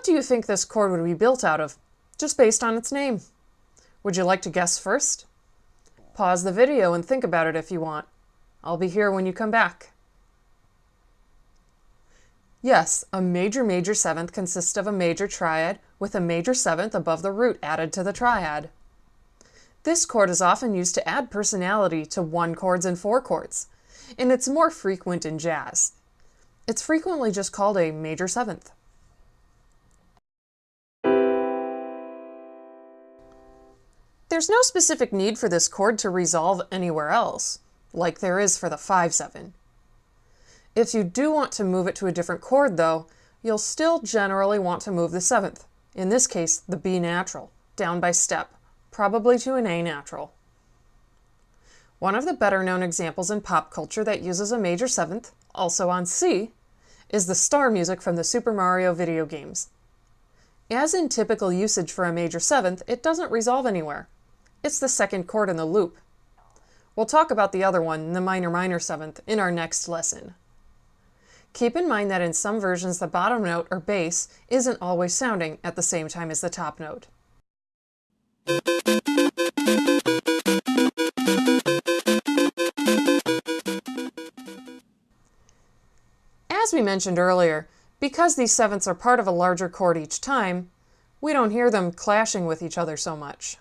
do you think this chord would be built out of, just based on its name? Would you like to guess first? Pause the video and think about it if you want. I'll be here when you come back. Yes, a major seventh consists of a major triad with a major seventh above the root added to the triad. This chord is often used to add personality to 1 chords and 4 chords, and it's more frequent in jazz. It's frequently just called a major seventh. There's no specific need for this chord to resolve anywhere else, like there is for the 5/7. If you do want to move it to a different chord, though, you'll still generally want to move the 7th, in this case the B natural, down by step, probably to an A natural. One of the better known examples in pop culture that uses a major 7th, also on C, is the star music from the Super Mario video games. As in typical usage for a major 7th, it doesn't resolve anywhere. It's the 2nd chord in the loop. We'll talk about the other one, the minor 7th, in our next lesson. Keep in mind that in some versions the bottom note, or bass, isn't always sounding at the same time as the top note. As we mentioned earlier, because these 7ths are part of a larger chord each time, we don't hear them clashing with each other so much.